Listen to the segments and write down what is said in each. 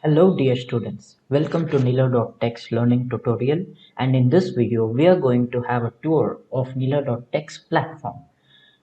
Hello dear students, welcome to Nilla.tech's learning tutorial, and in this video we are going to have a tour of Nilla.tech's platform.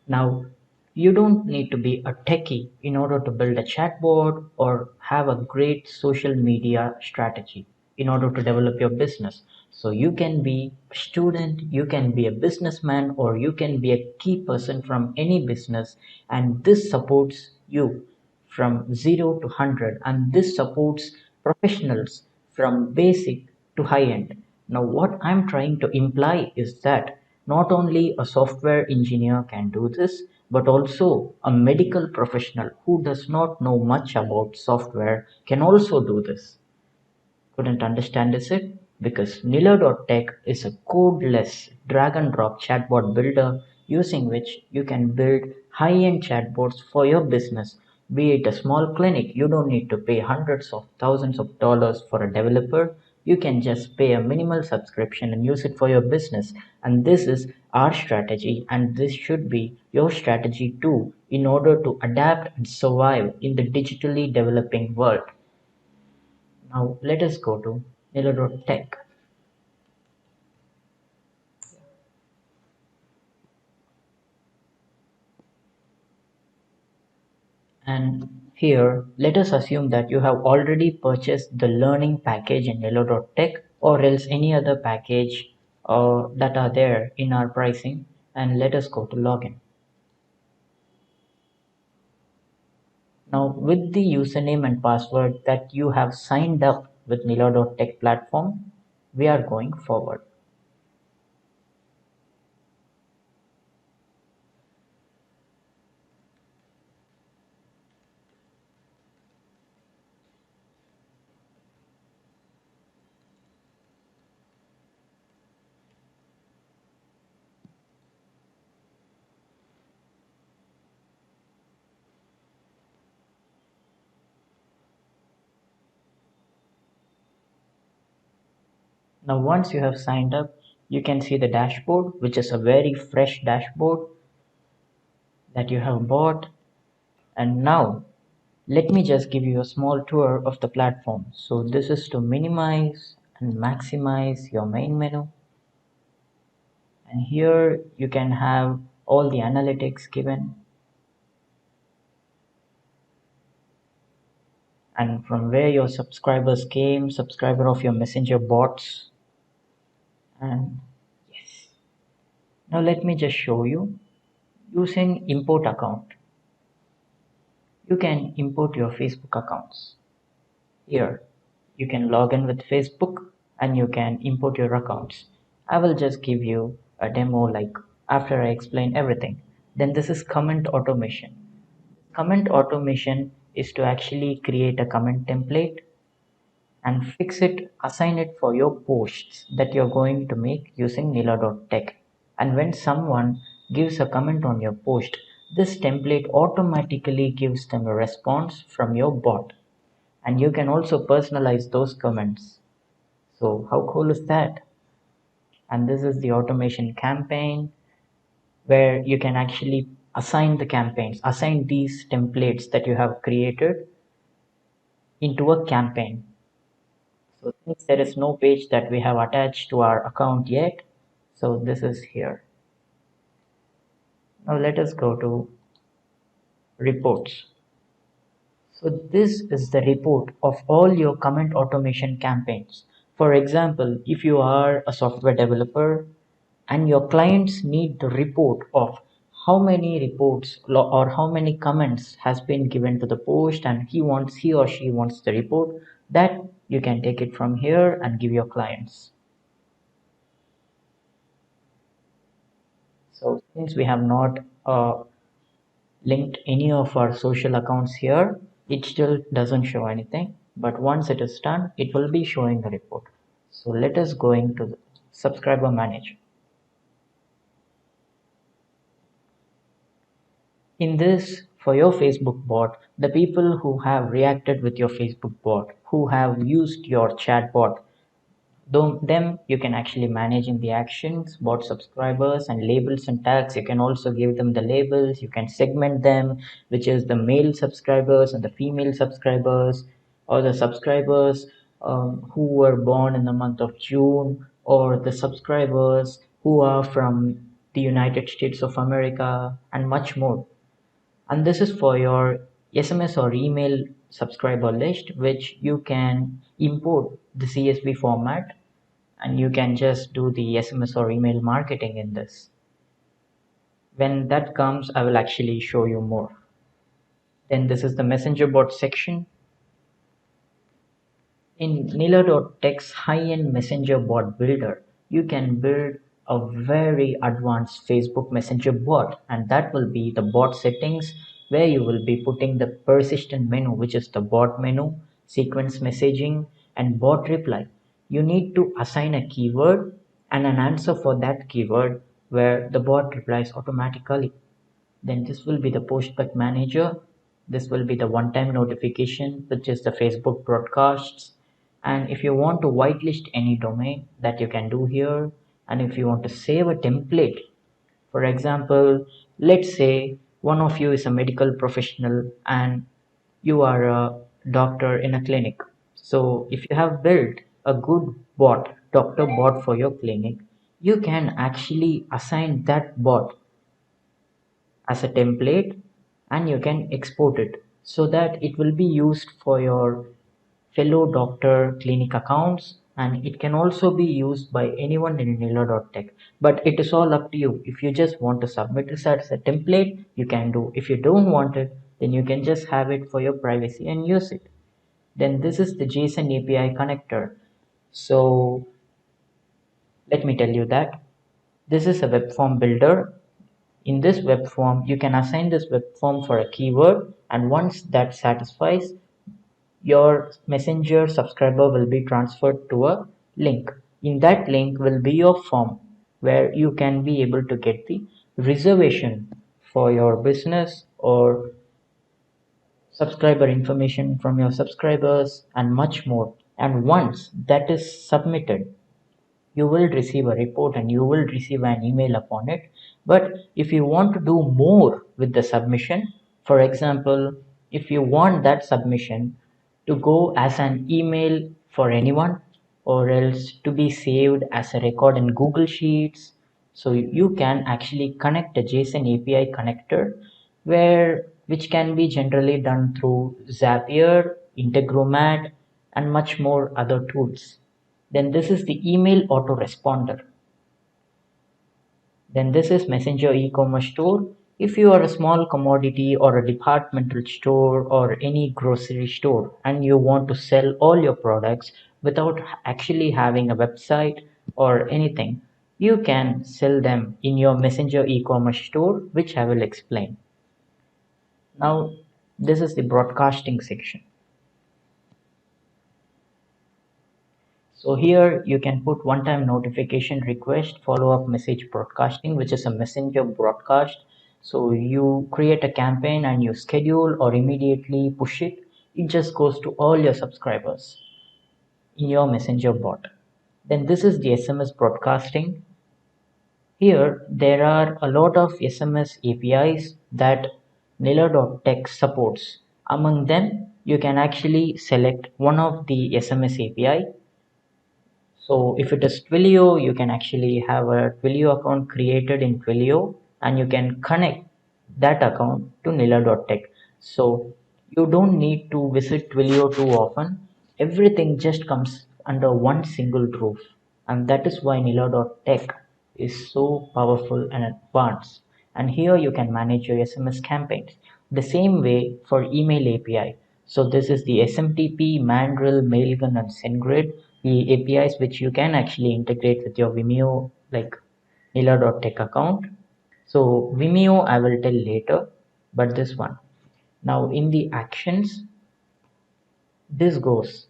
Now, you don't need to be a techie in order to build a chatbot or have a great social media strategy in order to develop your business. So you can be a student, you can be a businessman, or you can be a key person from any business, and this supports you from 0 to 100, and this supports professionals from basic to high end. Now, what I'm trying to imply is that not only a software engineer can do this, but also a medical professional who does not know much about software can also do this. Couldn't understand is it? Because Nilla.tech is a codeless drag and drop chatbot builder using which you can build high-end chatbots for your business. Be it a small clinic, you don't need to pay hundreds of thousands of dollars for a developer. You can just pay a minimal subscription and use it for your business. And this is our strategy, and this should be your strategy too, in order to adapt and survive in the digitally developing world. Now let us go to Nilla.tech, and here let us assume that you have already purchased the learning package in Nilla.tech or else any other package that are there in our pricing, and let us go to login. Now with the username and password that you have signed up with Nilla.tech platform, we are going forward. Now once you have signed up, you can see the dashboard, which is a very fresh dashboard that you have bought. And now let me just give you a small tour of the platform. So this is to minimize and maximize your main menu. And here you can have all the analytics given. And from where your subscribers came, subscriber of your messenger bots. And yes. Now let me just show you using import account. You can import your Facebook accounts. Here you can log in with Facebook and you can import your accounts. I will just give you a demo like after I explain everything. Then this is comment automation. Comment automation is to actually create a comment template and fix it, assign it for your posts that you're going to make using Nilla.tech. And when someone gives a comment on your post, this template automatically gives them a response from your bot. And you can also personalize those comments. So how cool is that? And this is the automation campaign where you can actually assign the campaigns, assign these templates that you have created into a campaign. So since there is no page that we have attached to our account yet, so this is here. Now let us go to reports. So this is the report of all your comment automation campaigns. For example, if you are a software developer and your clients need the report of how many reports or how many comments has been given to the post, and he or she wants the report, that you can take it from here and give your clients. So since we have not linked any of our social accounts here, it still doesn't show anything, but once it is done, it will be showing the report. So let us go into the subscriber manager. In this, for your Facebook bot, the people who have reacted with your Facebook bot, who have used your chat bot, them you can actually manage in the actions, bot subscribers and labels and tags. You can also give them the labels. You can segment them, which is the male subscribers and the female subscribers. or the subscribers who were born in the month of June, or the subscribers who are from the United States of America, and much more. And this is for your SMS or email subscriber list, which you can import the CSV format, and you can just do the SMS or email marketing in this. When that comes, I will actually show you more. Then this is the messenger bot section. In Nilla.tech's high-end messenger bot builder, you can build a very advanced Facebook Messenger bot, and that will be the bot settings, where you will be putting the persistent menu, which is the bot menu, sequence messaging, and bot reply. You need to assign a keyword and an answer for that keyword where the bot replies automatically. Then this will be the postback manager. This will be the one-time notification, which is the Facebook broadcasts. And if you want to whitelist any domain, that you can do here. And if you want to save a template, for example, let's say one of you is a medical professional and you are a doctor in a clinic. So if you have built a good bot, doctor bot for your clinic, you can actually assign that bot as a template, and you can export it so that it will be used for your fellow doctor clinic accounts, and it can also be used by anyone in Nilla.tech. But it is all up to you. If you just want to submit this as a template, you can do. If you don't want it, then you can just have it for your privacy and use it. Then this is the JSON API connector. So let me tell you that this is a web form builder. In this web form, you can assign this web form for a keyword, and once that satisfies, your messenger subscriber will be transferred to a link. In that link will be your form where you can be able to get the reservation for your business or subscriber information from your subscribers and much more. And once that is submitted, you will receive a report and you will receive an email upon it. But if you want to do more with the submission, for example, if you want that submission to go as an email for anyone, or else to be saved as a record in Google Sheets, so you can actually connect a JSON API connector, where which can be generally done through Zapier, Integromat, and much more other tools. Then this is the email autoresponder. Then this is Messenger e-commerce store. If you are a small commodity or a departmental store or any grocery store and you want to sell all your products without actually having a website or anything, you can sell them in your Messenger e-commerce store, which I will explain. Now, this is the broadcasting section. So here you can put one-time notification request, follow-up message broadcasting, which is a messenger broadcast. So you create a campaign and you schedule or immediately push it. It just goes to all your subscribers in your messenger bot. Then this is the SMS broadcasting. Here there are a lot of SMS APIs that Nilla.tech supports. Among them, you can actually select one of the SMS API. So if it is Twilio, you can actually have a Twilio account created in Twilio and you can connect that account to Nilla.tech. So you don't need to visit Twilio too often. Everything just comes under one single roof. And that is why Nilla.tech is so powerful and advanced. And here you can manage your SMS campaigns. The same way for email API. So this is the SMTP, Mandrill, Mailgun, and SendGrid, the APIs which you can actually integrate with your Vimeo like Nilla.tech account. So Vimeo I will tell later, but this one. Now in the actions, this goes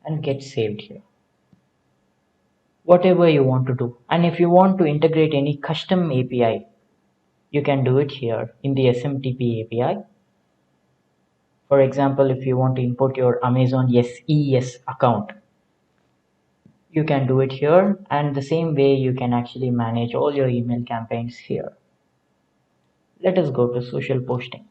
and gets saved here. Whatever you want to do. And if you want to integrate any custom API, you can do it here in the SMTP API. For example, if you want to import your Amazon SES account, you can do it here, and the same way you can actually manage all your email campaigns here. Let us go to social posting.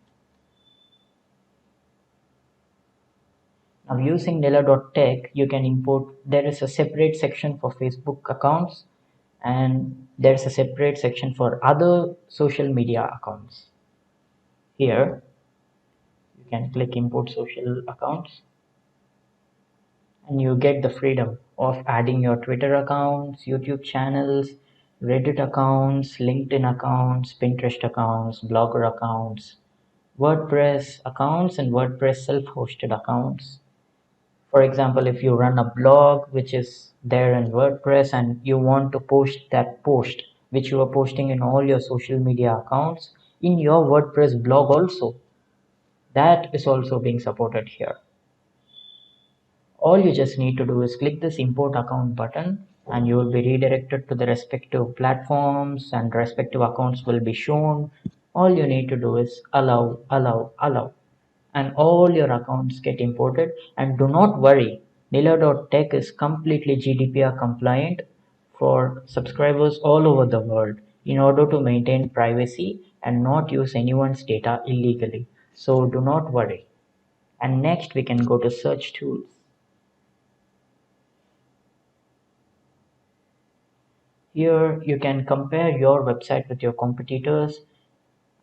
Now using Nilla.tech, you can import, there is a separate section for Facebook accounts and there's a separate section for other social media accounts. Here, you can click import social accounts and you get the freedom of adding your Twitter accounts, YouTube channels, Reddit accounts, LinkedIn accounts, Pinterest accounts, Blogger accounts, WordPress accounts and WordPress self-hosted accounts. For example, if you run a blog which is there in WordPress and you want to post that post which you are posting in all your social media accounts in your WordPress blog also, that is also being supported here. All you just need to do is click this import account button and you will be redirected to the respective platforms and respective accounts will be shown. All you need to do is allow, allow, allow, and all your accounts get imported. And do not worry, Nilla.tech is completely GDPR compliant for subscribers all over the world in order to maintain privacy and not use anyone's data illegally. So do not worry. And next we can go to search tools. Here you can compare your website with your competitors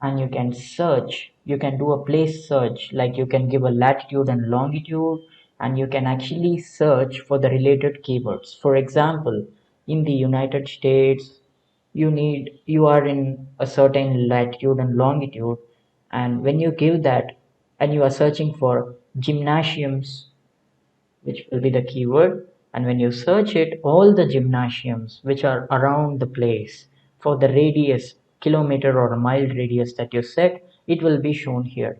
and you can search. You can do a place search, like you can give a latitude and longitude and you can actually search for the related keywords. For example, in the United States, you are in a certain latitude and longitude, and when you give that and you are searching for gymnasiums, which will be the keyword, and when you search it, all the gymnasiums which are around the place for the radius, kilometer or a mile radius that you set, it will be shown here.